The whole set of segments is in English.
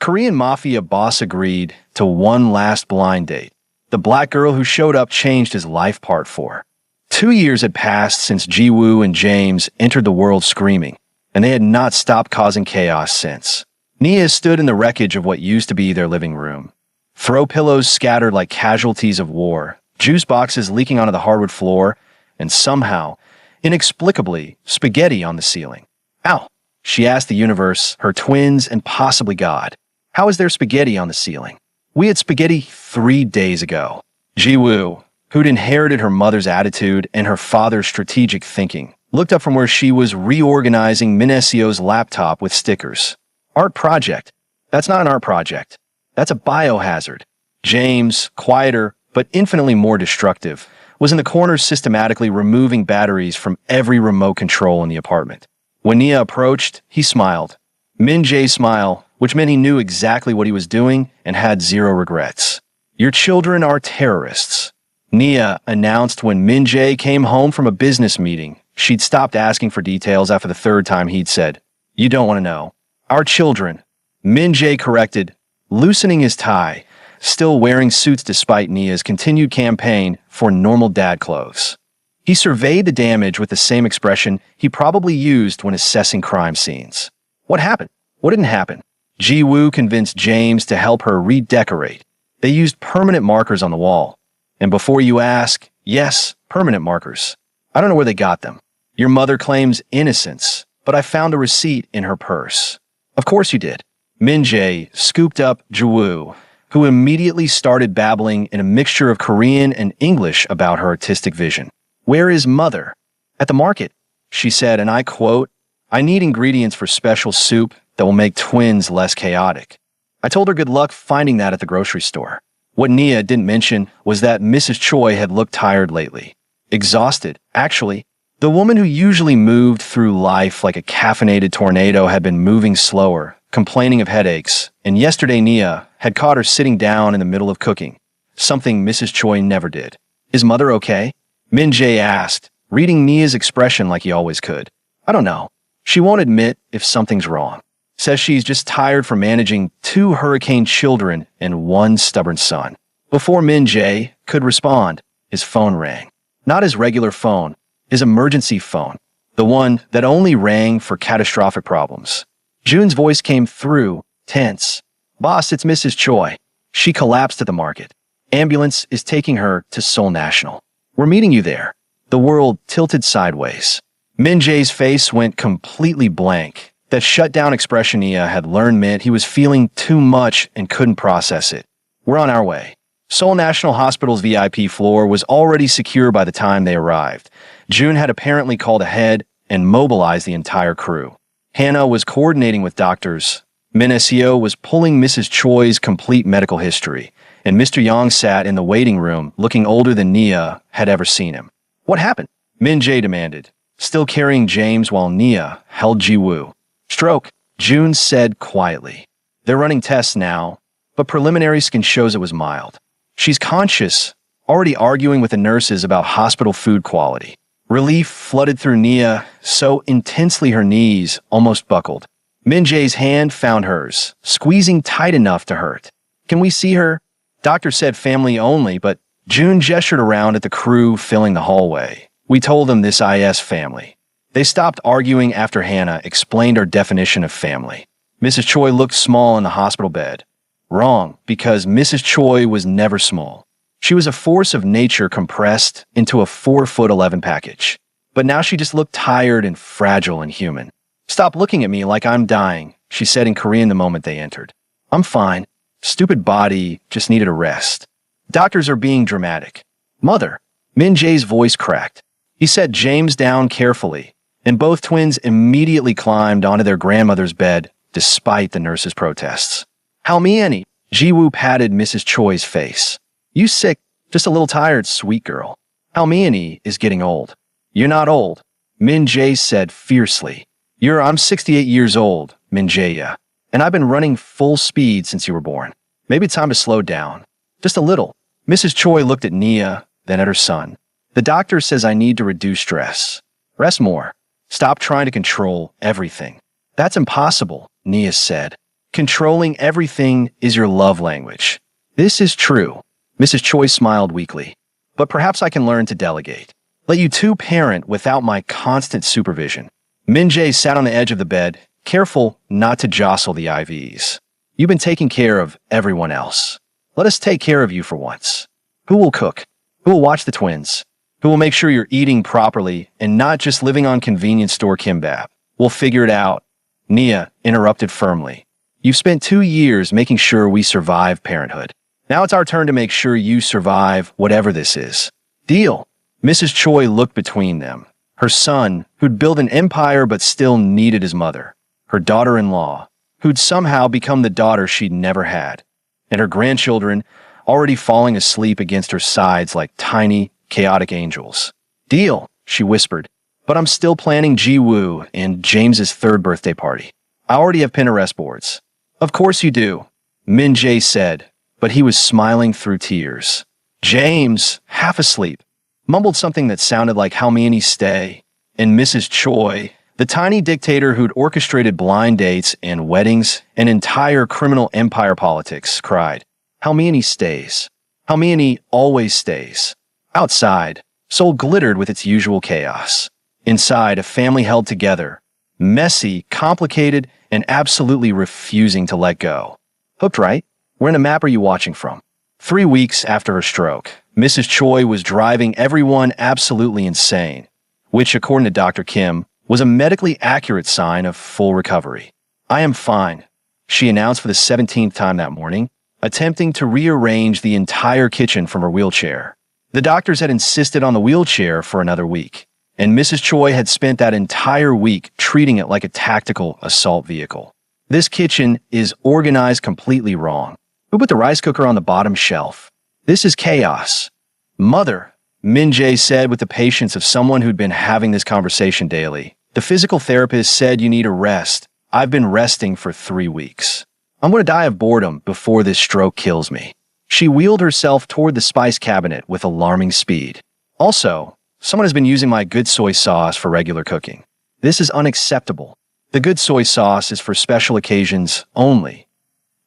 Korean Mafia boss agreed to one last blind date. The black girl who showed up changed his life. Part 4. 2 years had passed since Ji-woo and James entered the world screaming, and they had not stopped causing chaos since. Nia stood in the wreckage of what used to be their living room. Throw pillows scattered like casualties of war, juice boxes leaking onto the hardwood floor, and somehow, inexplicably, spaghetti on the ceiling. Ow! She asked the universe, her twins, and possibly God. How is there spaghetti on the ceiling? We had spaghetti 3 days ago. Ji-woo, who'd inherited her mother's attitude and her father's strategic thinking, looked up from where she was reorganizing Minasio's laptop with stickers. Art project. That's not an art project. That's a biohazard. James, quieter but infinitely more destructive, was in the corner systematically removing batteries from every remote control in the apartment. When Nia approached, he smiled. Min-jae's smile, which meant he knew exactly what he was doing and had zero regrets. Your children are terrorists, Nia announced when Min-jae came home from a business meeting. She'd stopped asking for details after the third time he'd said, "You don't want to know." "Our children," Min-jae corrected, loosening his tie, still wearing suits despite Nia's continued campaign for normal dad clothes. He surveyed the damage with the same expression he probably used when assessing crime scenes. What happened? What didn't happen? Ji-woo convinced James to help her redecorate. They used permanent markers on the wall. And before you ask, yes, permanent markers. I don't know where they got them. Your mother claims innocence, but I found a receipt in her purse. Of course you did. Min-jae scooped up Ji-woo, who immediately started babbling in a mixture of Korean and English about her artistic vision. "Where is mother?" "At the market," she said, and I quote, "I need ingredients for special soup that will make twins less chaotic." I told her good luck finding that at the grocery store. What Nia didn't mention was that Mrs. Choi had looked tired lately. Exhausted, actually. The woman who usually moved through life like a caffeinated tornado had been moving slower, complaining of headaches, and yesterday Nia had caught her sitting down in the middle of cooking, something Mrs. Choi never did. "Is mother okay?" Min-jae asked, reading Nia's expression like he always could. "I don't know. She won't admit if something's wrong. Says she's just tired from managing 2 hurricane children and 1 stubborn son." Before Min-jae could respond, his phone rang. Not his regular phone, his emergency phone, the one that only rang for catastrophic problems. Jun's voice came through, tense. "Boss, it's Mrs. Choi. She collapsed at the market. Ambulance is taking her to Seoul National. We're meeting you there." The world tilted sideways. Min-jae's face went completely blank. That shut-down expression Nia had learned meant he was feeling too much and couldn't process it. "We're on our way." Seoul National Hospital's VIP floor was already secure by the time they arrived. Jun had apparently called ahead and mobilized the entire crew. Hannah was coordinating with doctors. Minacio was pulling Mrs. Choi's complete medical history, and Mr. Yang sat in the waiting room looking older than Nia had ever seen him. "What happened?" Min-jae demanded, still carrying James while Nia held Ji-woo. "Stroke," Jun said quietly. "They're running tests now, but preliminary scan shows it was mild. She's conscious, already arguing with the nurses about hospital food quality." Relief flooded through Nia so intensely her knees almost buckled. Min-jae's hand found hers, squeezing tight enough to hurt. "Can we see her?" Doctor said family only, but Jun gestured around at the crew filling the hallway. "We told them this is family." They stopped arguing after Hannah explained our definition of family. Mrs. Choi looked small in the hospital bed. Wrong, because Mrs. Choi was never small. She was a force of nature compressed into a 4'11" package. But now she just looked tired and fragile and human. "Stop looking at me like I'm dying," she said in Korean the moment they entered. "I'm fine. Stupid body just needed a rest." Doctors are being dramatic. "Mother," Min-jae's voice cracked. He set James down carefully, and both twins immediately climbed onto their grandmother's bed, despite the nurse's protests. "How me any?" Ji-woo patted Mrs. Choi's face. "You sick? Just a little tired, sweet girl. How me any is getting old." "You're not old," Min-jae said fiercely. I'm 68 years old, Min-jae, and I've been running full speed since you were born. Maybe it's time to slow down. Just a little." Mrs. Choi looked at Nia, then at her son. "The doctor says I need to reduce stress. Rest more. Stop trying to control everything." "That's impossible," Nia said. Controlling everything is your love language. This is true. Mrs. Choi smiled weakly. But perhaps I can learn to delegate. Let you two parent without my constant supervision. Min Jae sat on the edge of the bed, careful not to jostle the IVs. You've been taking care of everyone else. Let us take care of you for once. Who will cook? Who will watch the twins? Who will make sure you're eating properly and not just living on convenience store kimbap? We'll figure it out. Nia interrupted firmly. You've spent 2 years making sure we survive parenthood. Now it's our turn to make sure you survive whatever this is. Deal. Mrs. Choi looked between them. Her son, who'd built an empire but still needed his mother. Her daughter-in-law, who'd somehow become the daughter she'd never had. And her grandchildren, already falling asleep against her sides like tiny, chaotic angels. Deal, she whispered. But I'm still planning Ji-woo and James's 3rd birthday party. I already have Pinterest boards. Of course you do, Min Jae said, but he was smiling through tears. James, half asleep, mumbled something that sounded like "How many stay?" And Mrs. Choi, the tiny dictator who'd orchestrated blind dates and weddings and entire criminal empire politics, cried, "How many stays? How many always stays?" Outside, Seoul glittered with its usual chaos. Inside, a family held together, messy, complicated, and absolutely refusing to let go. Hooked, right? Where in the map are you watching from? 3 weeks after her stroke, Mrs. Choi was driving everyone absolutely insane, which, according to Dr. Kim, was a medically accurate sign of full recovery. I am fine, she announced for the 17th time that morning, attempting to rearrange the entire kitchen from her wheelchair. The doctors had insisted on the wheelchair for another week, and Mrs. Choi had spent that entire week treating it like a tactical assault vehicle. This kitchen is organized completely wrong. Who put the rice cooker on the bottom shelf? This is chaos. Mother, Min Jae said with the patience of someone who'd been having this conversation daily. The physical therapist said you need a rest. I've been resting for 3 weeks. I'm going to die of boredom before this stroke kills me. She wheeled herself toward the spice cabinet with alarming speed. Also, someone has been using my good soy sauce for regular cooking. This is unacceptable. The good soy sauce is for special occasions only.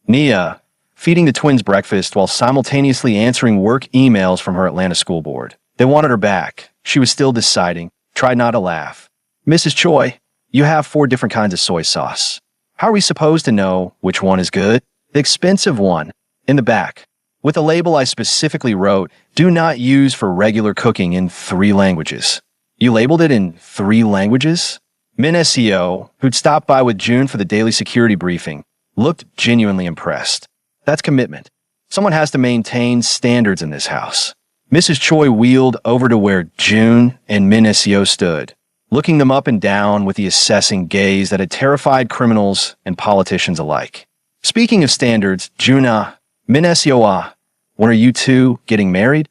Nia, feeding the twins breakfast while simultaneously answering work emails from her Atlanta school board. They wanted her back. She was still deciding. Tried not to laugh. Mrs. Choi, you have 4 different kinds of soy sauce. How are we supposed to know which one is good? The expensive one, in the back, with a label I specifically wrote, do not use for regular cooking in 3 languages. You labeled it in 3 languages? Min SEO, who'd stopped by with June for the daily security briefing, looked genuinely impressed. That's commitment. Someone has to maintain standards in this house. Mrs. Choi wheeled over to where June and Min SEO stood, looking them up and down with the assessing gaze that had terrified criminals and politicians alike. Speaking of standards, Juna, Min SEO, when are you two getting married?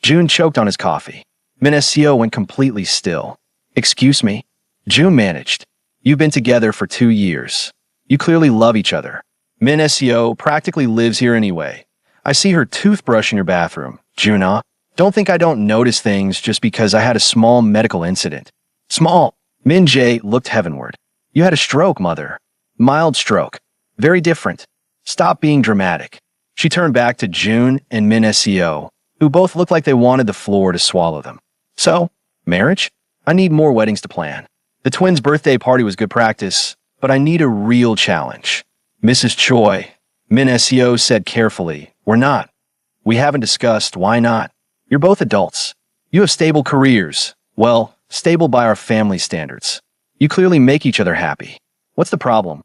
June choked on his coffee. Min SEO went completely still. Excuse me? June managed. You've been together for 2 years. You clearly love each other. Min SEO practically lives here anyway. I see her toothbrush in your bathroom. Juna, don't think I don't notice things just because I had a small medical incident. Small. Min Jae looked heavenward. You had a stroke, mother. Mild stroke. Very different. Stop being dramatic. She turned back to June and Min SEO, who both looked like they wanted the floor to swallow them. So, marriage? I need more weddings to plan. The twins' birthday party was good practice, but I need a real challenge. Mrs. Choi, Min SEO said carefully, we're not. We haven't discussed why not. You're both adults. You have stable careers. Well, stable by our family standards. You clearly make each other happy. What's the problem?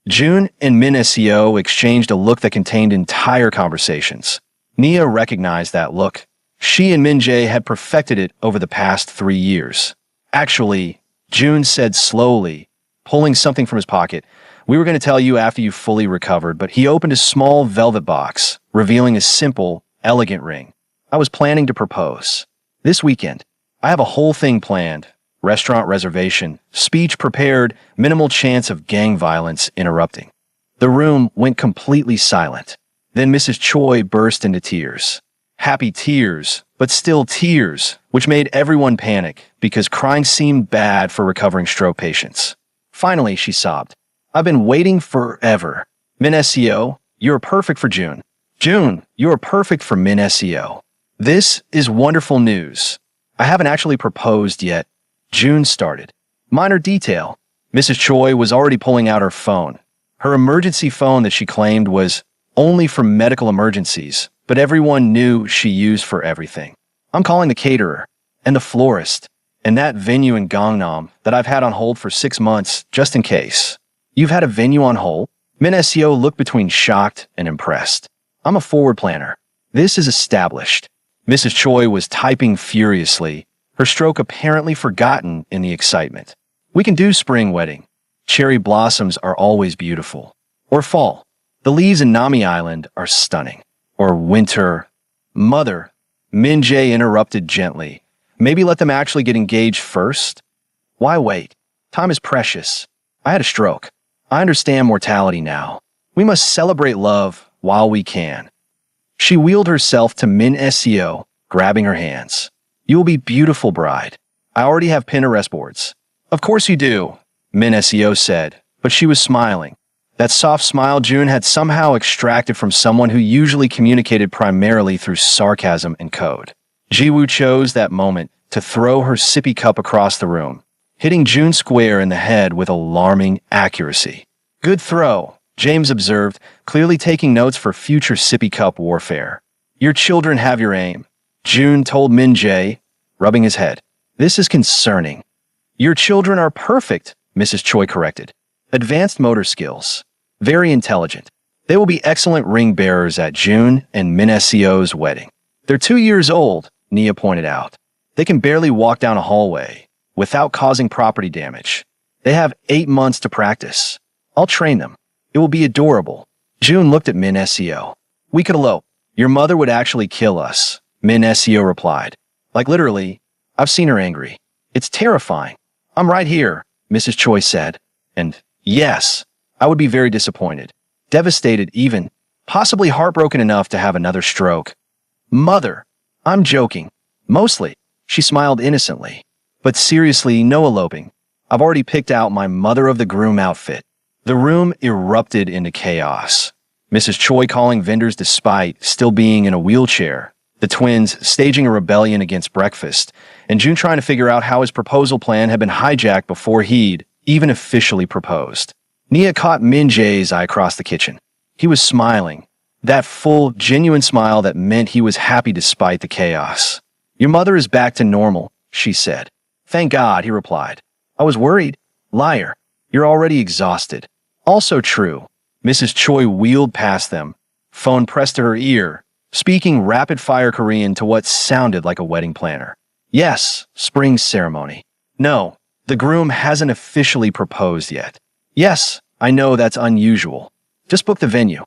June and Min SEO exchanged a look that contained entire conversations. Nia recognized that look. She and Min Jae had perfected it over the past 3 years. Actually, June said slowly, pulling something from his pocket, we were going to tell you after you fully recovered, but he opened a small velvet box, revealing a simple, elegant ring. I was planning to propose. This weekend. I have a whole thing planned. Restaurant reservation, speech prepared, minimal chance of gang violence interrupting. The room went completely silent. Then Mrs. Choi burst into tears. Happy tears, but still tears, which made everyone panic because crying seemed bad for recovering stroke patients. Finally, she sobbed. I've been waiting forever. Min SEO, you are perfect for June. June, you are perfect for Min SEO. This is wonderful news. I haven't actually proposed yet. June started. Minor detail. Mrs. Choi was already pulling out her phone. Her emergency phone that she claimed was only for medical emergencies, but everyone knew she used for everything. I'm calling the caterer, and the florist, and that venue in Gangnam that I've had on hold for 6 months, just in case. You've had a venue on hold? Min SEO looked between shocked and impressed. I'm a forward planner. This is established. Mrs. Choi was typing furiously, her stroke apparently forgotten in the excitement. We can do spring wedding. Cherry blossoms are always beautiful. Or fall. The leaves in Nami Island are stunning. Or winter. Mother, Min Jae interrupted gently. Maybe let them actually get engaged first? Why wait? Time is precious. I had a stroke. I understand mortality now. We must celebrate love while we can. She wheeled herself to Min SEO, grabbing her hands. You will be beautiful, bride. I already have Pinterest boards. Of course you do, Min SEO said, but she was smiling. That soft smile June had somehow extracted from someone who usually communicated primarily through sarcasm and code. Jiwoo chose that moment to throw her sippy cup across the room, hitting June square in the head with alarming accuracy. Good throw, James observed, clearly taking notes for future sippy cup warfare. Your children have your aim, June told Min Jae, rubbing his head. This is concerning. Your children are perfect, Mrs. Choi corrected. Advanced motor skills. Very intelligent. They will be excellent ring bearers at June and Min SEO's wedding. They're 2 years old, Nia pointed out. They can barely walk down a hallway without causing property damage. They have 8 months to practice. I'll train them. It will be adorable. June looked at Min SEO. We could elope. Your mother would actually kill us, Min SEO replied. Like literally, I've seen her angry. It's terrifying. I'm right here, Mrs. Choi said. And yes, I would be very disappointed. Devastated even, possibly heartbroken enough to have another stroke. Mother, I'm joking. Mostly, she smiled innocently. But seriously, no eloping. I've already picked out my mother of the groom outfit. The room erupted into chaos. Mrs. Choi calling vendors despite still being in a wheelchair, the twins staging a rebellion against breakfast, and June trying to figure out how his proposal plan had been hijacked before he'd even officially proposed. Nia caught Min Jae's eye across the kitchen. He was smiling, that full, genuine smile that meant he was happy despite the chaos. Your mother is back to normal, she said. Thank God, he replied. I was worried. Liar. You're already exhausted. Also true. Mrs. Choi wheeled past them, phone pressed to her ear, speaking rapid-fire Korean to what sounded like a wedding planner. Yes, spring ceremony. No, the groom hasn't officially proposed yet. Yes, I know that's unusual. Just book the venue.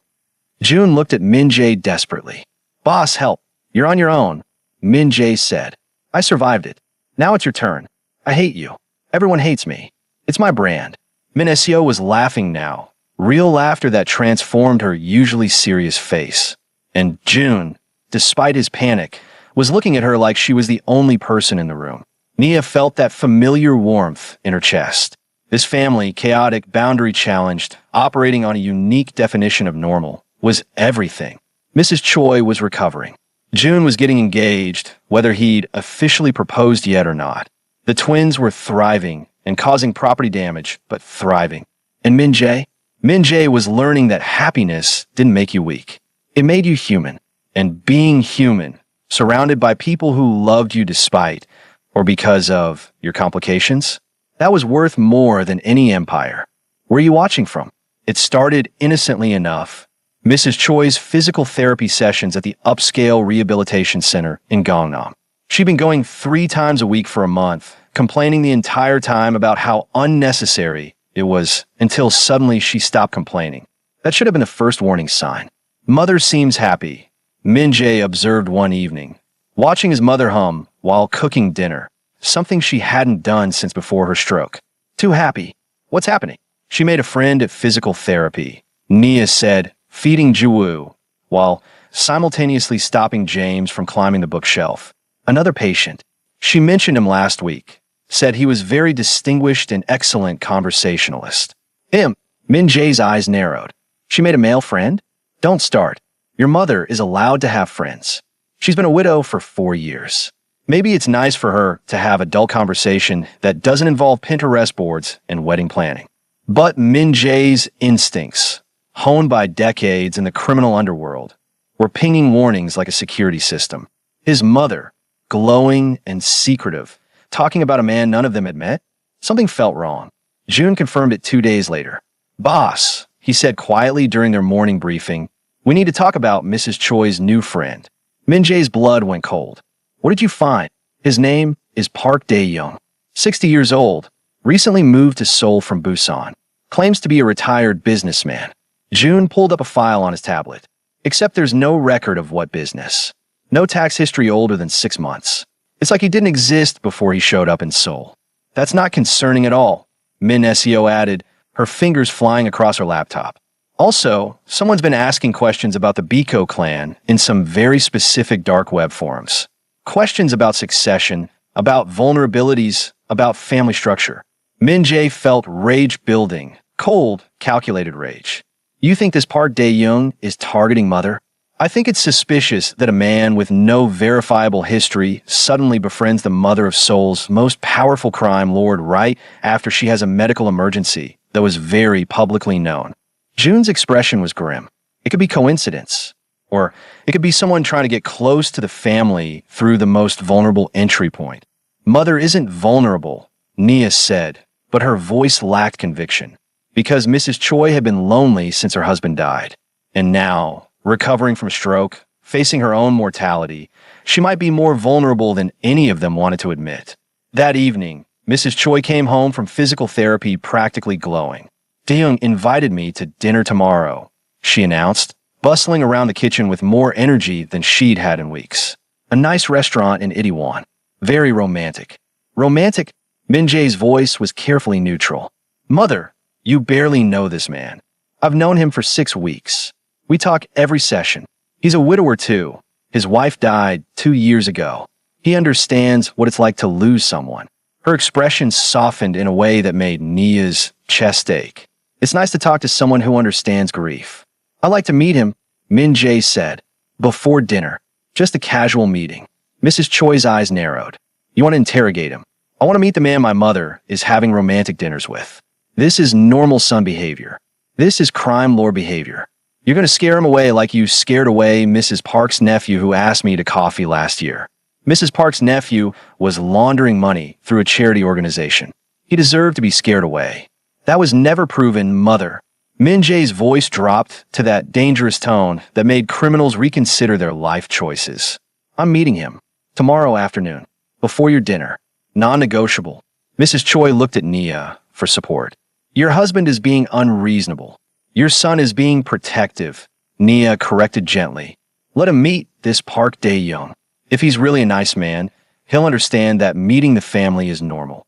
June looked at Min Jae desperately. Boss, help. You're on your own, Min Jae said. I survived it. Now it's your turn. I hate you. Everyone hates me. It's my brand. Min SEO was laughing now, real laughter that transformed her usually serious face. And June, despite his panic, was looking at her like she was the only person in the room. Nia felt that familiar warmth in her chest. This family, chaotic, boundary-challenged, operating on a unique definition of normal, was everything. Mrs. Choi was recovering. June was getting engaged, whether he'd officially proposed yet or not. The twins were thriving and causing property damage, but thriving. And Min Jae? Min Jae was learning that happiness didn't make you weak. It made you human. And being human, surrounded by people who loved you despite, or because of, your complications, that was worth more than any empire. Where are you watching from? It started innocently enough. Mrs. Choi's physical therapy sessions at the upscale rehabilitation center in Gangnam. She'd been going 3 times a week for a month, complaining the entire time about how unnecessary it was until suddenly she stopped complaining. That should have been the first warning sign. Mother seems happy, Min Jae observed one evening, watching his mother hum while cooking dinner, something she hadn't done since before her stroke. Too happy. What's happening? She made a friend at physical therapy, Nia said, feeding Jiwoo, while simultaneously stopping James from climbing the bookshelf. Another patient. She mentioned him last week, said he was very distinguished and excellent conversationalist. Min Jae's eyes narrowed. She made a male friend? Don't start. Your mother is allowed to have friends. She's been a widow for 4 years. Maybe it's nice for her to have adult conversation that doesn't involve Pinterest boards and wedding planning. But Min Jae's instincts, honed by decades in the criminal underworld, were pinging warnings like a security system. His mother, glowing and secretive, talking about a man none of them had met? Something felt wrong. June confirmed it 2 days later. "Boss," he said quietly during their morning briefing, "we need to talk about Mrs. Choi's new friend." Min Jae's blood went cold. "What did you find?" "His name is Park Dae-young, 60 years old, recently moved to Seoul from Busan. Claims to be a retired businessman." June pulled up a file on his tablet. "Except there's no record of what business. No tax history older than 6 months. It's like he didn't exist before he showed up in Seoul." "That's not concerning at all," Min Seo added, her fingers flying across her laptop. "Also, someone's been asking questions about the Biko clan in some very specific dark web forums. Questions about succession, about vulnerabilities, about family structure." Min Jae felt rage building, cold, calculated rage. "You think this Park Dae-young is targeting mother?" "I think it's suspicious that a man with no verifiable history suddenly befriends the mother of Seoul's most powerful crime lord right after she has a medical emergency that was very publicly known." June's expression was grim. It could be coincidence, or it could be someone trying to get close to the family through the most vulnerable entry point. "Mother isn't vulnerable," Nia said, but her voice lacked conviction, because Mrs. Choi had been lonely since her husband died. And now, recovering from stroke, facing her own mortality, she might be more vulnerable than any of them wanted to admit. That evening, Mrs. Choi came home from physical therapy practically glowing. "Dae-young invited me to dinner tomorrow," she announced, bustling around the kitchen with more energy than she'd had in weeks. "A nice restaurant in Itaewon. Very romantic." "Romantic?" Min Jae's voice was carefully neutral. "Mother, you barely know this man. I've known him for 6 weeks. We talk every session. He's a widower too. His wife died 2 years ago. He understands what it's like to lose someone." Her expression softened in a way that made Nia's chest ache. "It's nice to talk to someone who understands grief. I'd like to meet him," Min Jae said. "Before dinner. Just a casual meeting." Mrs. Choi's eyes narrowed. "You want to interrogate him?" "I want to meet the man my mother is having romantic dinners with. This is normal son behavior. This is crime lord behavior. You're going to scare him away like you scared away Mrs. Park's nephew who asked me to coffee last year. Mrs. Park's nephew was laundering money through a charity organization. He deserved to be scared away. That was never proven, mother." Min Jae's voice dropped to that dangerous tone that made criminals reconsider their life choices. "I'm meeting him. Tomorrow afternoon. Before your dinner. Non-negotiable." Mrs. Choi looked at Nia for support. "Your husband is being unreasonable. Your son is being protective," Nia corrected gently. "Let him meet this Park Dae-young. If he's really a nice man, he'll understand that meeting the family is normal."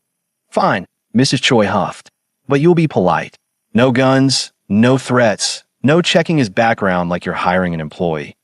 "Fine," Mrs. Choi huffed. "But you'll be polite. No guns, no threats, no checking his background like you're hiring an employee."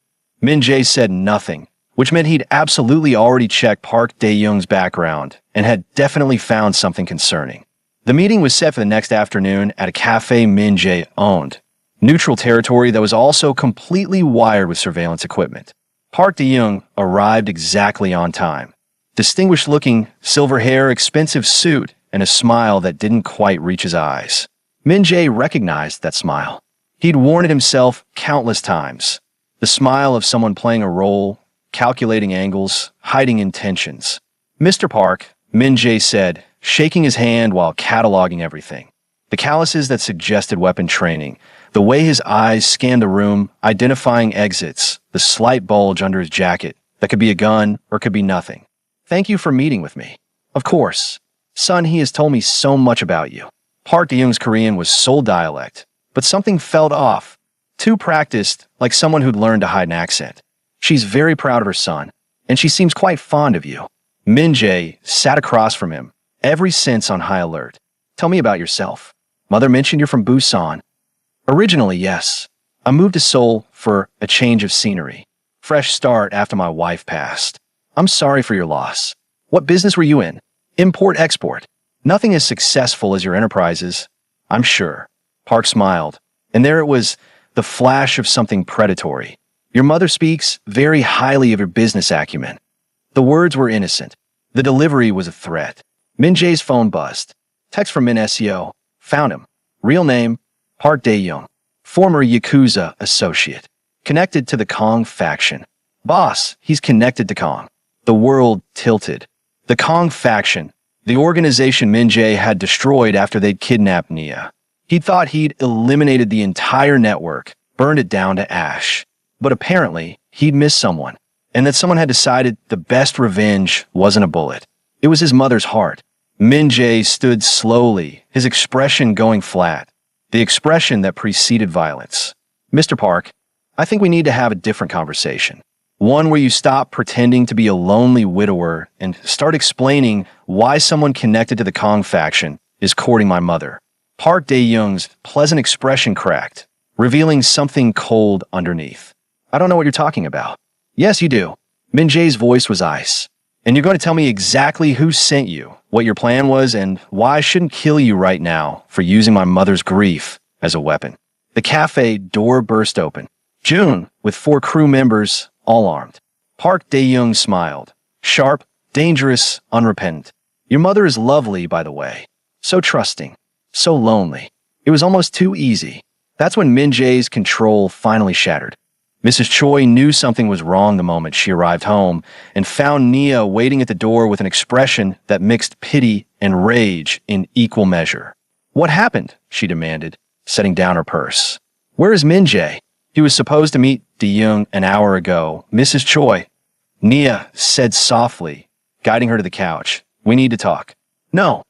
Min Jae said nothing, which meant he'd absolutely already checked Park Dae-young's background and had definitely found something concerning. The meeting was set for the next afternoon at a cafe Min Jae owned, neutral territory that was also completely wired with surveillance equipment. Park Dae-young arrived exactly on time. Distinguished-looking, silver hair, expensive suit, and a smile that didn't quite reach his eyes. Min Jae recognized that smile. He'd worn it himself countless times. The smile of someone playing a role, calculating angles, hiding intentions. "Mr. Park," Min Jae said, shaking his hand while cataloging everything. The calluses that suggested weapon training, the way his eyes scanned the room, identifying exits, the slight bulge under his jacket that could be a gun or could be nothing. "Thank you for meeting with me." "Of course. Son, he has told me so much about you." Park Dae-young's Korean was Seoul dialect, but something felt off. Too practiced, like someone who'd learned to hide an accent. "She's very proud of her son, and she seems quite fond of you." Min Jae sat across from him, every sense on high alert. "Tell me about yourself. Mother mentioned you're from Busan." "Originally, yes. I moved to Seoul for a change of scenery. Fresh start after my wife passed. I'm sorry for your loss. What business were you in?" "Import-export. Nothing as successful as your enterprises, I'm sure." Park smiled, and there it was, the flash of something predatory. Your mother speaks very highly of your business acumen. The words were innocent. The delivery was a threat. Min Jae's phone buzzed. Text from Min SEO. Found him. Real name, Park Dae-young. Former Yakuza associate. Connected to the Kong faction. Boss, he's connected to Kong. The world tilted. The Kong faction, the organization Min Jae had destroyed after they'd kidnapped Nia. He thought he'd eliminated the entire network, burned it down to ash. But apparently, he'd missed someone, and that someone had decided the best revenge wasn't a bullet. It was his mother's heart. Min Jae stood slowly, his expression going flat. The expression that preceded violence. Mr. Park, I think we need to have a different conversation. One where you stop pretending to be a lonely widower and start explaining why someone connected to the Kong faction is courting my mother. Park Dae-young's pleasant expression cracked, revealing something cold underneath. I don't know what you're talking about. Yes, you do. Min Jae's voice was ice. And you're going to tell me exactly who sent you, what your plan was, and why I shouldn't kill you right now for using my mother's grief as a weapon. The cafe door burst open. June, with 4 crew members, all armed. Park Dae-young smiled. Sharp, dangerous, unrepentant. Your mother is lovely, by the way. So trusting. So lonely. It was almost too easy. That's when Min Jae's control finally shattered. Mrs. Choi knew something was wrong the moment she arrived home and found Nia waiting at the door with an expression that mixed pity and rage in equal measure. What happened? She demanded, setting down her purse. Where is Min Jae? He was supposed to meet Dae-young an hour ago. Mrs. Choi. Nia said softly, guiding her to the couch. We need to talk. No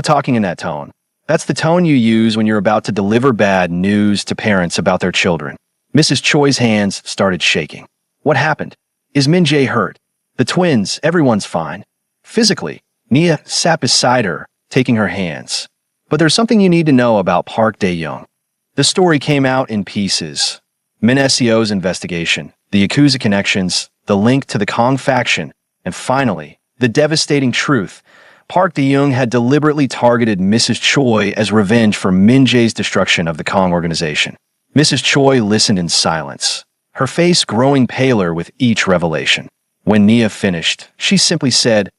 talking in that tone. That's the tone you use when you're about to deliver bad news to parents about their children. Mrs. Choi's hands started shaking. What happened? Is Min Jae hurt? The twins, everyone's fine. Physically, Nia sat beside her, taking her hands. But there's something you need to know about Park Dae-young. The story came out in pieces. Min SEO's investigation, the Yakuza connections, the link to the Kong faction, and finally, the devastating truth. Park Dae-young had deliberately targeted Mrs. Choi as revenge for Min Jae's destruction of the Kong organization. Mrs. Choi listened in silence, her face growing paler with each revelation. When Nia finished, she simply said,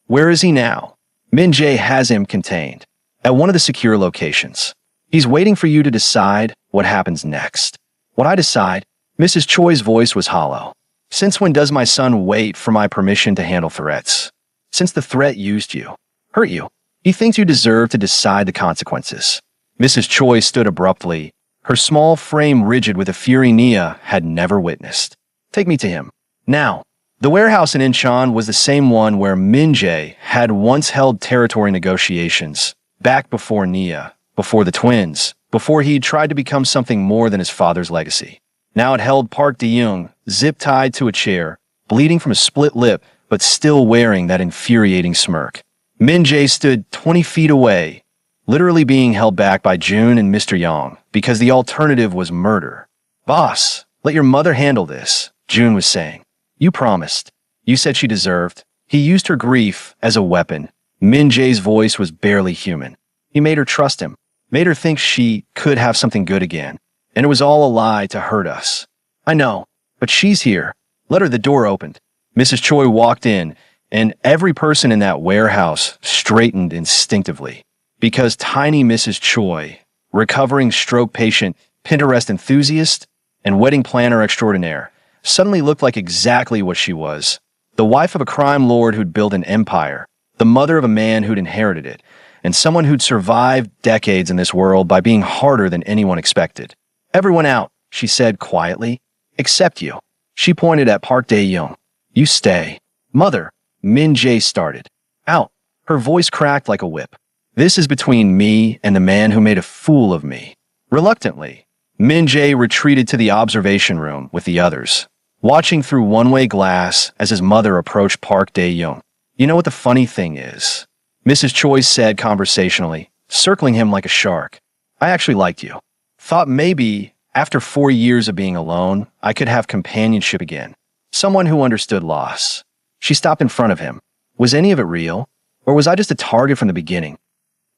Where is he now? Min Jae has him contained, at one of the secure locations. He's waiting for you to decide what happens next. What I decide? Mrs. Choi's voice was hollow. Since when does my son wait for my permission to handle threats? Since the threat used you, hurt you, he thinks you deserve to decide the consequences. Mrs. Choi stood abruptly, her small frame rigid with a fury Nia had never witnessed. Take me to him. Now. The warehouse in Incheon was the same one where Min Jae had once held territory negotiations, back before Nia, before the twins, before he'd tried to become something more than his father's legacy. Now it held Park Dae-young, zip-tied to a chair, bleeding from a split lip, but still wearing that infuriating smirk. Min Jae stood 20 feet away, literally being held back by June and Mr. Yang, because the alternative was murder. Boss, let your mother handle this, June was saying. You promised. You said she deserved. He used her grief as a weapon. Min Jae's voice was barely human. He made her trust him, made her think she could have something good again. And it was all a lie to hurt us. I know, but she's here. Let her. The door opened. Mrs. Choi walked in, and every person in that warehouse straightened instinctively. Because tiny Mrs. Choi, recovering stroke patient, Pinterest enthusiast, and wedding planner extraordinaire, suddenly looked like exactly what she was. The wife of a crime lord who'd built an empire, the mother of a man who'd inherited it, and someone who'd survived decades in this world by being harder than anyone expected. Everyone out, she said quietly. Except you. She pointed at Park Dae-young. You stay. Mother, Min Jae started. Out. Her voice cracked like a whip. This is between me and the man who made a fool of me. Reluctantly, Min Jae retreated to the observation room with the others, watching through one-way glass as his mother approached Park Dae-young. You know what the funny thing is? Mrs. Choi said conversationally, circling him like a shark. I actually liked you. Thought maybe, after 4 years of being alone, I could have companionship again. Someone who understood loss. She stopped in front of him. Was any of it real? Or was I just a target from the beginning?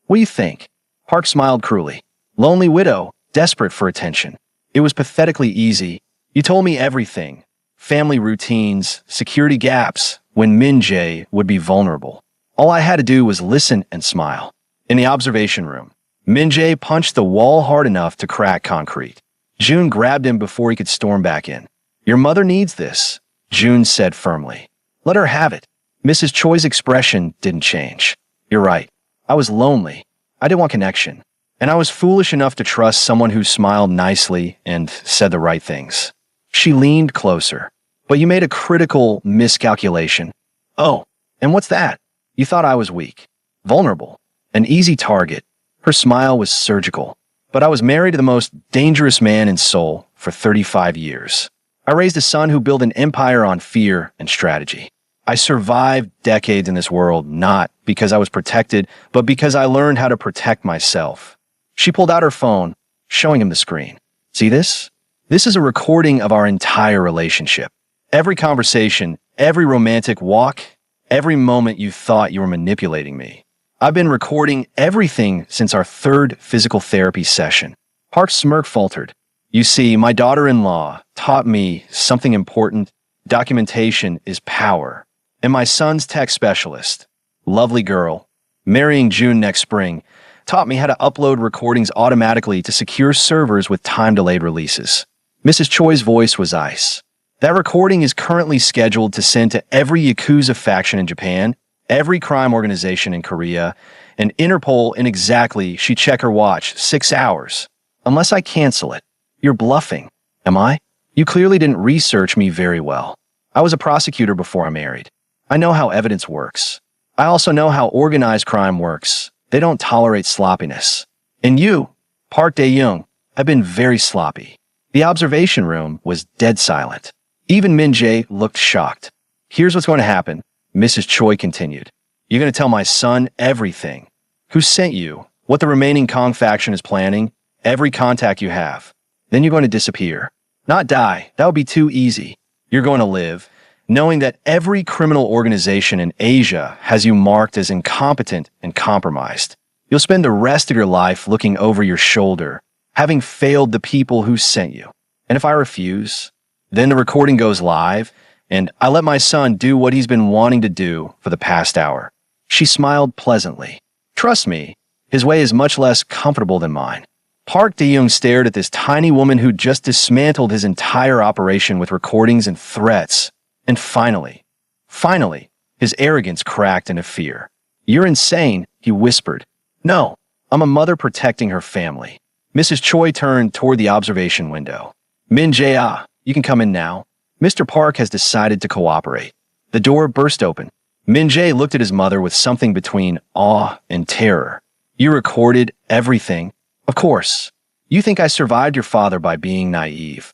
What do you think? Park smiled cruelly. Lonely widow, desperate for attention. It was pathetically easy. You told me everything. Family routines, security gaps, when Min Jae would be vulnerable. All I had to do was listen and smile. In the observation room, Min Jae punched the wall hard enough to crack concrete. June grabbed him before he could storm back in. Your mother needs this, June said firmly. Let her have it. Mrs. Choi's expression didn't change. You're right. I was lonely. I didn't want connection. And I was foolish enough to trust someone who smiled nicely and said the right things. She leaned closer. But you made a critical miscalculation. Oh, and what's that? You thought I was weak, vulnerable, an easy target. Her smile was surgical. But I was married to the most dangerous man in Seoul for 35 years. I raised a son who built an empire on fear and strategy. I survived decades in this world not because I was protected, but because I learned how to protect myself. She pulled out her phone, showing him the screen. See this? This is a recording of our entire relationship. Every conversation, every romantic walk, every moment you thought you were manipulating me. I've been recording everything since our third physical therapy session. Park's smirk faltered. You see, my daughter-in-law taught me something important. Documentation is power. And my son's tech specialist, lovely girl, marrying June next spring, taught me how to upload recordings automatically to secure servers with time-delayed releases. Mrs. Choi's voice was ice. That recording is currently scheduled to send to every Yakuza faction in Japan, every crime organization in Korea, and Interpol in exactly, she checked her watch, 6 hours. Unless I cancel it. You're bluffing. Am I? You clearly didn't research me very well. I was a prosecutor before I married. I know how evidence works. I also know how organized crime works. They don't tolerate sloppiness. And you, Park Dae-young, have been very sloppy. The observation room was dead silent. Even Min Jae looked shocked. Here's what's going to happen, Mrs. Choi continued. You're going to tell my son everything. Who sent you, what the remaining Kong faction is planning, every contact you have. Then you're going to disappear. Not die, that would be too easy. You're going to live, knowing that every criminal organization in Asia has you marked as incompetent and compromised. You'll spend the rest of your life looking over your shoulder, having failed the people who sent you. And if I refuse, then the recording goes live, and I let my son do what he's been wanting to do for the past hour. She smiled pleasantly. Trust me, his way is much less comfortable than mine. Park Dae-young stared at this tiny woman who just dismantled his entire operation with recordings and threats. And finally, his arrogance cracked into fear. You're insane, he whispered. No, I'm a mother protecting her family. Mrs. Choi turned toward the observation window. Min Jae, you can come in now. Mr. Park has decided to cooperate. The door burst open. Min Jae looked at his mother with something between awe and terror. You recorded everything. Of course. You think I survived your father by being naive.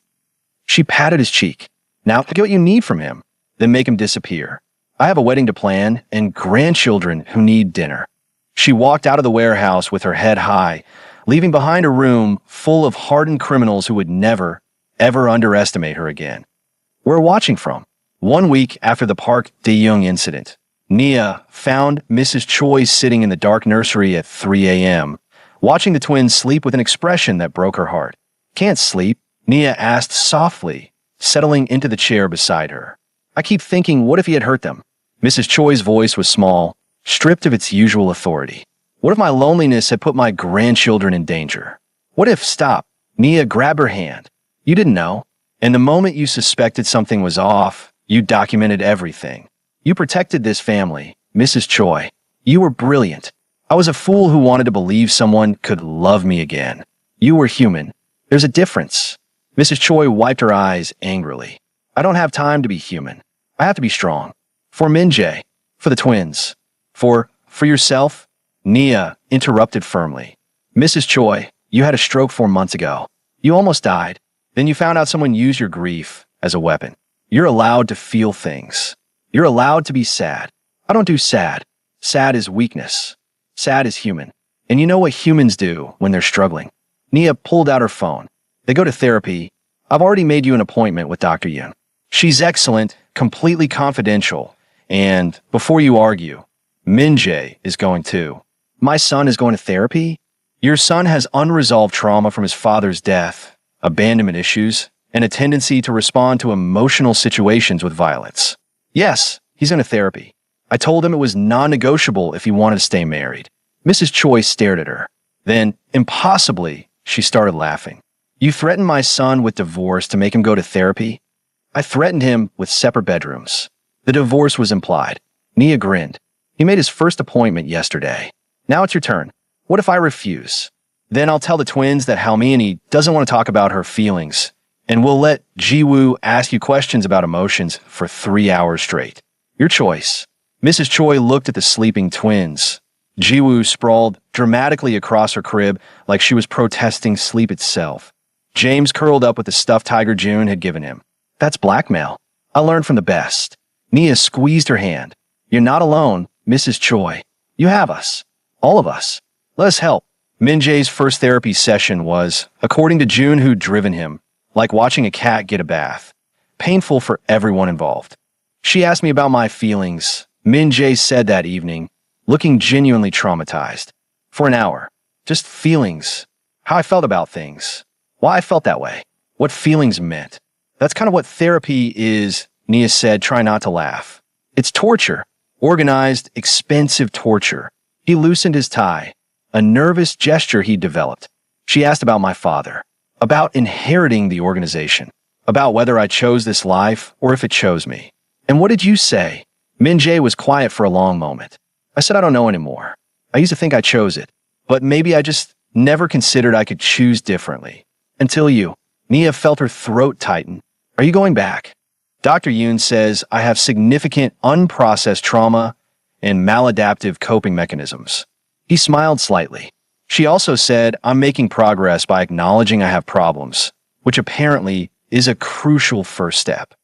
She patted his cheek. Now get what you need from him, then make him disappear. I have a wedding to plan and grandchildren who need dinner. She walked out of the warehouse with her head high, leaving behind a room full of hardened criminals who would never, ever underestimate her again. We're watching from. 1 week after the Park Dae-young incident, Nia found Mrs. Choi sitting in the dark nursery at 3 a.m., watching the twins sleep with an expression that broke her heart. Can't sleep? Nia asked softly, settling into the chair beside her. I keep thinking, what if he had hurt them? Mrs. Choi's voice was small, stripped of its usual authority. What if my loneliness had put my grandchildren in danger? What if, stop, Nia grabbed her hand. You didn't know. And the moment you suspected something was off, you documented everything. You protected this family, Mrs. Choi. You were brilliant. I was a fool who wanted to believe someone could love me again. You were human. There's a difference. Mrs. Choi wiped her eyes angrily. I don't have time to be human. I have to be strong. For Min Jae. For the twins. For yourself? Nia interrupted firmly. Mrs. Choi, you had a stroke 4 months ago. You almost died. Then you found out someone used your grief as a weapon. You're allowed to feel things. You're allowed to be sad. I don't do sad. Sad is weakness. Sad is human. And you know what humans do when they're struggling. Nia pulled out her phone. They go to therapy. I've already made you an appointment with Dr. Yoon. She's excellent, completely confidential. And before you argue, Min Jae is going too. My son is going to therapy? Your son has unresolved trauma from his father's death. abandonment issues, and a tendency to respond to emotional situations with violence. Yes, he's in a therapy. I told him it was non-negotiable if he wanted to stay married. Mrs. Choi stared at her. Then, impossibly, she started laughing. You threatened my son with divorce to make him go to therapy? I threatened him with separate bedrooms. The divorce was implied. Nia grinned. He made his first appointment yesterday. Now it's your turn. What if I refuse? Then I'll tell the twins that Halmini doesn't want to talk about her feelings, and we'll let Jiwoo ask you questions about emotions for 3 hours straight. Your choice. Mrs. Choi looked at the sleeping twins. Jiwoo sprawled dramatically across her crib like she was protesting sleep itself. James curled up with the stuffed tiger June had given him. That's blackmail. I learned from the best. Nia squeezed her hand. You're not alone, Mrs. Choi. You have us. All of us. Let us help. Min-jae's first therapy session was, according to June who'd driven him, like watching a cat get a bath. Painful for everyone involved. She asked me about my feelings, Min-jae said that evening, looking genuinely traumatized. For an hour. Just feelings. How I felt about things. Why I felt that way. What feelings meant. That's kind of what therapy is, Nia said, trying not to laugh. It's torture. Organized, expensive torture. He loosened his tie. A nervous gesture he'd developed. She asked about my father. About inheriting the organization. About whether I chose this life or if it chose me. And what did you say? Min-jae was quiet for a long moment. I said I don't know anymore. I used to think I chose it. But maybe I just never considered I could choose differently. Until you. Nia felt her throat tighten. Are you going back? Dr. Yoon says I have significant unprocessed trauma and maladaptive coping mechanisms. He smiled slightly. She also said I'm making progress by acknowledging I have problems, which apparently is a crucial first step.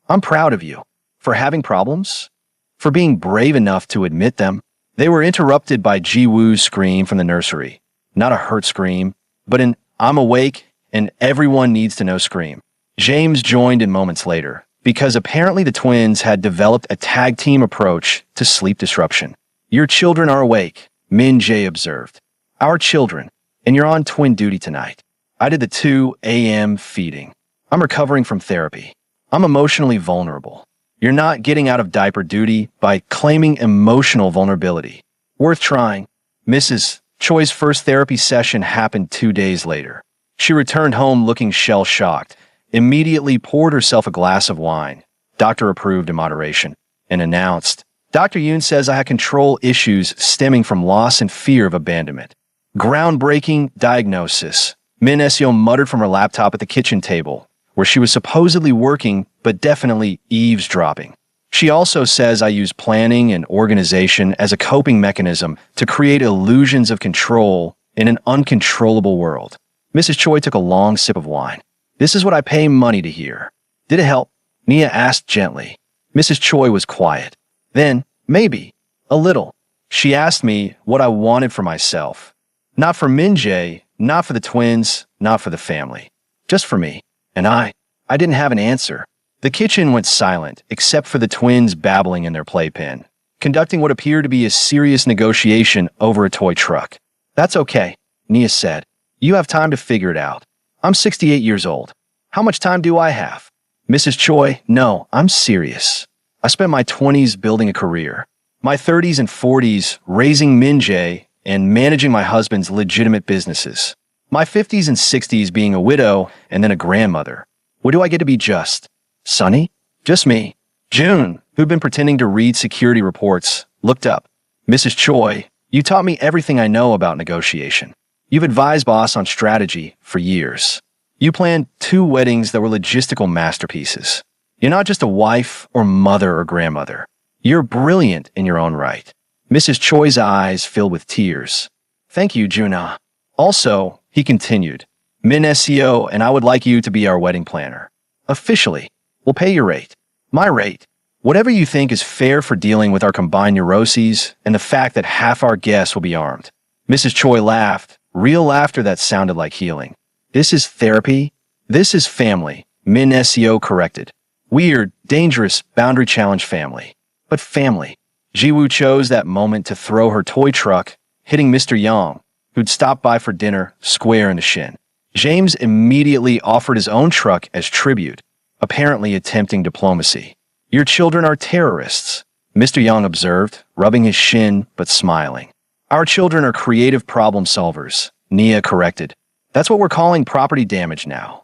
I'm proud of you. For having problems? For being brave enough to admit them. They were interrupted by Ji-woo's scream from the nursery. Not a hurt scream, but an I'm awake and everyone needs to know scream. James joined in moments later, because apparently the twins had developed a tag team approach to sleep disruption. Your children are awake, Min-jae observed. Our children, and you're on twin duty tonight. I did the 2 a.m. feeding. I'm recovering from therapy. I'm emotionally vulnerable. You're not getting out of diaper duty by claiming emotional vulnerability. Worth trying. Mrs. Choi's first therapy session happened 2 days later. She returned home looking shell-shocked, immediately poured herself a glass of wine, doctor approved in moderation, and announced, Dr. Yoon says I have control issues stemming from loss and fear of abandonment. Groundbreaking diagnosis. Min Seo muttered from her laptop at the kitchen table, where she was supposedly working but definitely eavesdropping. She also says I use planning and organization as a coping mechanism to create illusions of control in an uncontrollable world. Mrs. Choi took a long sip of wine. This is what I pay money to hear. Did it help? Nia asked gently. Mrs. Choi was quiet. Then, maybe, a little. She asked me what I wanted for myself. Not for Min-jae, not for the twins, not for the family. Just for me. And I didn't have an answer. The kitchen went silent, except for the twins babbling in their playpen, conducting what appeared to be a serious negotiation over a toy truck. That's okay, Nia said. You have time to figure it out. I'm 68 years old. How much time do I have? Mrs. Choi, no, I'm serious. I spent my 20s building a career. My 30s and 40s raising Min-jae and managing my husband's legitimate businesses. My 50s and 60s being a widow and then a grandmother. What do I get to be just? Sunny? Just me. June, who'd been pretending to read security reports, looked up. Mrs. Choi, you taught me everything I know about negotiation. You've advised boss on strategy for years. You planned 2 weddings that were logistical masterpieces. You're not just a wife or mother or grandmother. You're brilliant in your own right. Mrs. Choi's eyes filled with tears. Thank you, Juna. Also, he continued, Min Seo and I would like you to be our wedding planner. Officially, we'll pay your rate. My rate. Whatever you think is fair for dealing with our combined neuroses and the fact that half our guests will be armed. Mrs. Choi laughed, real laughter that sounded like healing. This is therapy. This is family, Min Seo corrected. Weird, dangerous, boundary-challenged family. But family. Jiwoo chose that moment to throw her toy truck, hitting Mr. Yang, who'd stopped by for dinner, square in the shin. James immediately offered his own truck as tribute, apparently attempting diplomacy. Your children are terrorists, Mr. Young observed, rubbing his shin but smiling. Our children are creative problem solvers, Nia corrected. That's what we're calling property damage now.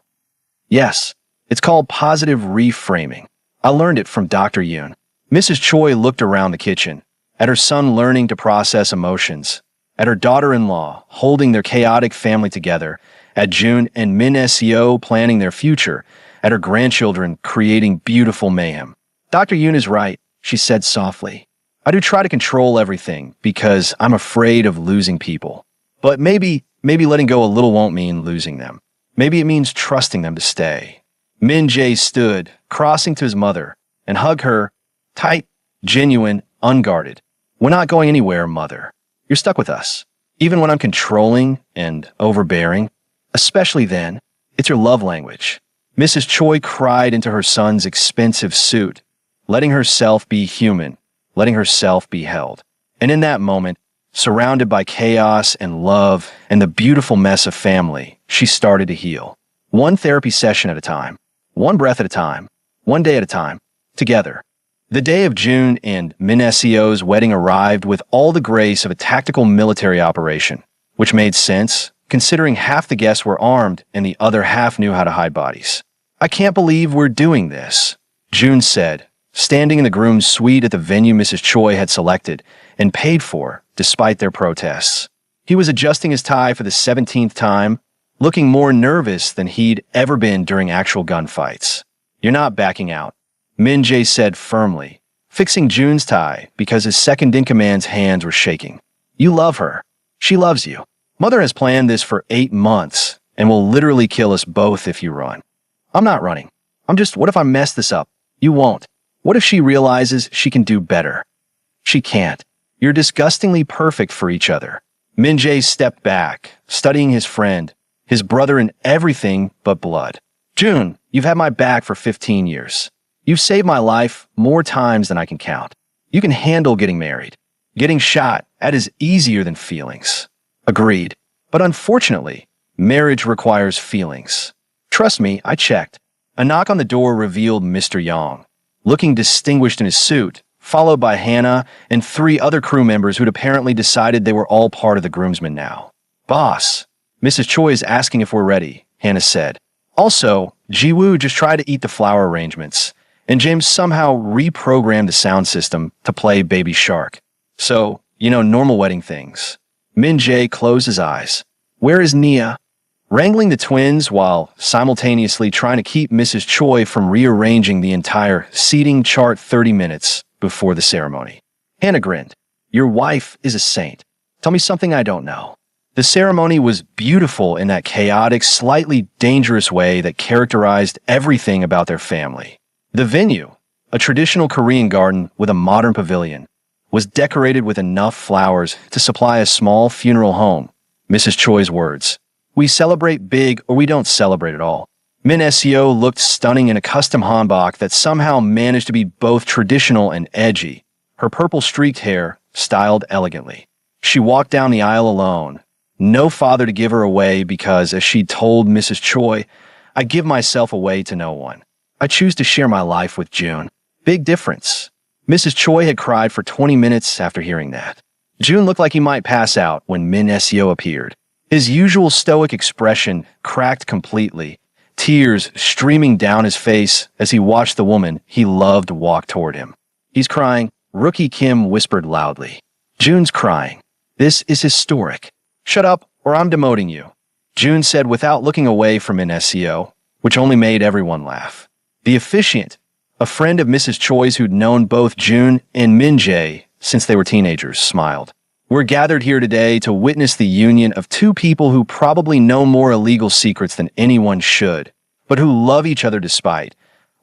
Yes, it's called positive reframing. I learned it from Dr. Yoon. Mrs. Choi looked around the kitchen, at her son learning to process emotions, at her daughter-in-law holding their chaotic family together, at June and Min Seo planning their future, at her grandchildren creating beautiful mayhem. Dr. Yoon is right, she said softly. I do try to control everything because I'm afraid of losing people. But maybe letting go a little won't mean losing them. Maybe it means trusting them to stay. Min Jae stood, crossing to his mother, and hugged her, tight, genuine, unguarded. We're not going anywhere, mother. You're stuck with us. Even when I'm controlling and overbearing, especially then, it's your love language. Mrs. Choi cried into her son's expensive suit, letting herself be human, letting herself be held. And in that moment, surrounded by chaos and love and the beautiful mess of family, she started to heal. One therapy session at a time, one breath at a time, one day at a time, together. The day of June and Min Seo's wedding arrived with all the grace of a tactical military operation, which made sense, considering half the guests were armed and the other half knew how to hide bodies. I can't believe we're doing this, June said, standing in the groom's suite at the venue Mrs. Choi had selected and paid for, despite their protests. He was adjusting his tie for the 17th time, looking more nervous than he'd ever been during actual gunfights. You're not backing out, Min Jae said firmly, fixing June's tie because his second-in-command's hands were shaking. You love her. She loves you. Mother has planned this for 8 months and will literally kill us both if you run. I'm not running. What if I mess this up? You won't. What if she realizes she can do better? She can't. You're disgustingly perfect for each other. Min Jae stepped back, studying his friend, his brother in everything but blood. June, you've had my back for 15 years. You've saved my life more times than I can count. You can handle getting married. Getting shot, that is easier than feelings. Agreed. But unfortunately, marriage requires feelings. Trust me, I checked. A knock on the door revealed Mr. Yang, looking distinguished in his suit, followed by Hannah and 3 other crew members who'd apparently decided they were all part of the groomsmen now. Boss, Mrs. Choi is asking if we're ready, Hannah said. Also, Ji-woo just tried to eat the flower arrangements, and James somehow reprogrammed the sound system to play Baby Shark. So, normal wedding things. Min Jae closed his eyes. Where is Nia? Wrangling the twins while simultaneously trying to keep Mrs. Choi from rearranging the entire seating chart 30 minutes before the ceremony. Hannah grinned. Your wife is a saint. Tell me something I don't know. The ceremony was beautiful in that chaotic, slightly dangerous way that characterized everything about their family. The venue, a traditional Korean garden with a modern pavilion, was decorated with enough flowers to supply a small funeral home. Mrs. Choi's words. We celebrate big or we don't celebrate at all. Min Seo looked stunning in a custom hanbok that somehow managed to be both traditional and edgy, her purple streaked hair styled elegantly. She walked down the aisle alone. No father to give her away because, as she told Mrs. Choi, I give myself away to no one. I choose to share my life with June. Big difference. Mrs. Choi had cried for 20 minutes after hearing that. June looked like he might pass out when Min Seo appeared. His usual stoic expression cracked completely, tears streaming down his face as he watched the woman he loved walk toward him. He's crying, Rookie Kim whispered loudly. June's crying. This is historic. Shut up, or I'm demoting you, June said without looking away from Min Seo, which only made everyone laugh. The officiant, a friend of Mrs. Choi's who'd known both June and Min Jae since they were teenagers, smiled. We're gathered here today to witness the union of 2 people who probably know more illegal secrets than anyone should, but who love each other despite,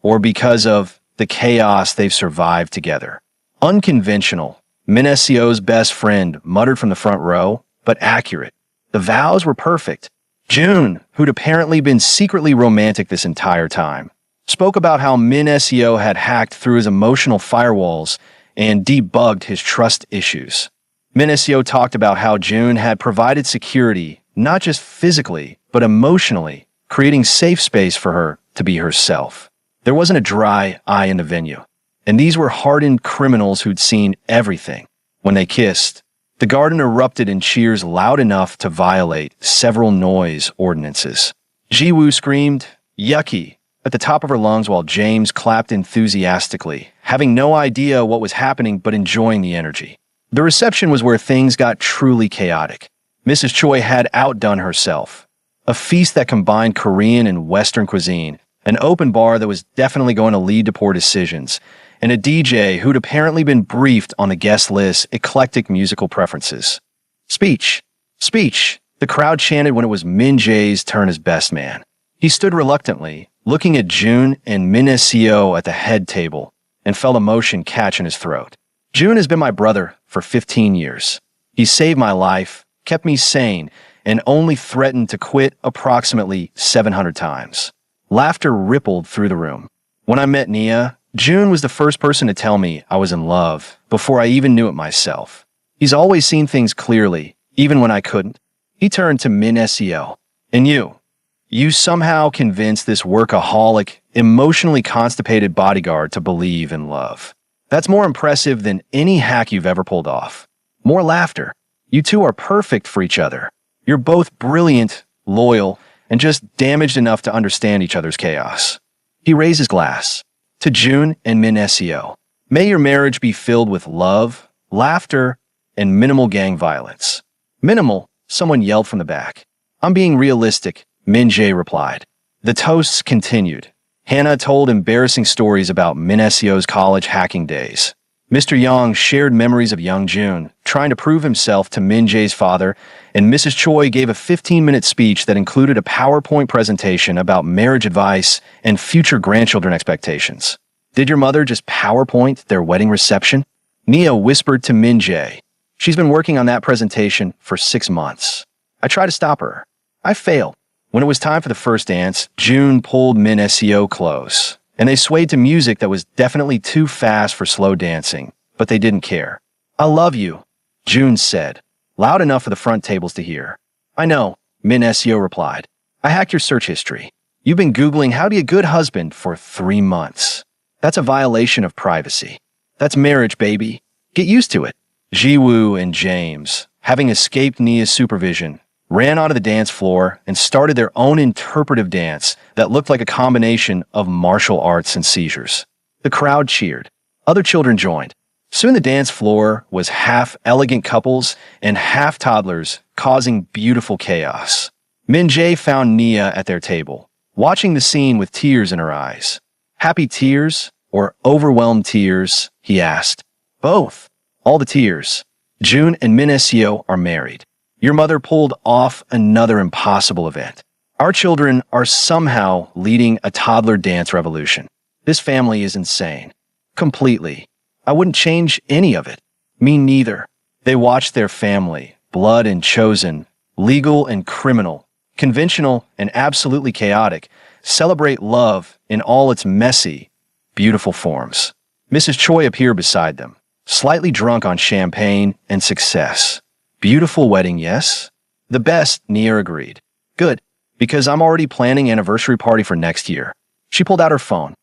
or because of, the chaos they've survived together. Unconventional, Min Seo's best friend muttered from the front row, but accurate. The vows were perfect. June, who'd apparently been secretly romantic this entire time, spoke about how Min Seo had hacked through his emotional firewalls and debugged his trust issues. Min Seo talked about how June had provided security, not just physically, but emotionally, creating safe space for her to be herself. There wasn't a dry eye in the venue, and these were hardened criminals who'd seen everything. When they kissed, the garden erupted in cheers loud enough to violate several noise ordinances. Jiwoo screamed, "Yucky," at the top of her lungs while James clapped enthusiastically, having no idea what was happening but enjoying the energy. The reception was where things got truly chaotic. Mrs. Choi had outdone herself. A feast that combined Korean and Western cuisine, an open bar that was definitely going to lead to poor decisions, and a DJ who'd apparently been briefed on the guest list's eclectic musical preferences. Speech. Speech. The crowd chanted when it was Min Jae's turn as best man. He stood reluctantly, looking at June and Min Seo at the head table, and felt emotion catch in his throat. June has been my brother for 15 years. He saved my life, kept me sane, and only threatened to quit approximately 700 times. Laughter rippled through the room. When I met Nia, June was the first person to tell me I was in love before I even knew it myself. He's always seen things clearly, even when I couldn't. He turned to Min Seo. And you somehow convinced this workaholic, emotionally constipated bodyguard to believe in love. That's more impressive than any hack you've ever pulled off. More laughter. You two are perfect for each other. You're both brilliant, loyal, and just damaged enough to understand each other's chaos. He raised his glass. To June and Min Seo. May your marriage be filled with love, laughter, and minimal gang violence. Minimal, someone yelled from the back. I'm being realistic, Min Jae replied. The toasts continued. Hannah told embarrassing stories about Min Seo's college hacking days. Mr. Yang shared memories of young June, trying to prove himself to Min Jae's father, and Mrs. Choi gave a 15-minute speech that included a PowerPoint presentation about marriage advice and future grandchildren expectations. Did your mother just PowerPoint their wedding reception? Nia whispered to Min Jae. She's been working on that presentation for 6 months. I tried to stop her. I failed. When it was time for the first dance, June pulled Min Seo close, and they swayed to music that was definitely too fast for slow dancing, but they didn't care. I love you, June said, loud enough for the front tables to hear. I know, Min Seo replied. I hacked your search history. You've been Googling how to be a good husband for 3 months. That's a violation of privacy. That's marriage, baby. Get used to it. Jiwoo and James, having escaped Nia's supervision, ran onto the dance floor and started their own interpretive dance that looked like a combination of martial arts and seizures. The crowd cheered. Other children joined. Soon the dance floor was half elegant couples and half toddlers, causing beautiful chaos. Min Jae found Nia at their table, watching the scene with tears in her eyes. Happy tears or overwhelmed tears? He asked. Both. All the tears. June and Min Seo are married. Your mother pulled off another impossible event. Our children are somehow leading a toddler dance revolution. This family is insane. Completely. I wouldn't change any of it. Me neither. They watched their family, blood and chosen, legal and criminal, conventional and absolutely chaotic, celebrate love in all its messy, beautiful forms. Mrs. Choi appeared beside them, slightly drunk on champagne and success. Beautiful wedding, yes? The best, Nia agreed. Good, because I'm already planning anniversary party for next year. She pulled out her phone.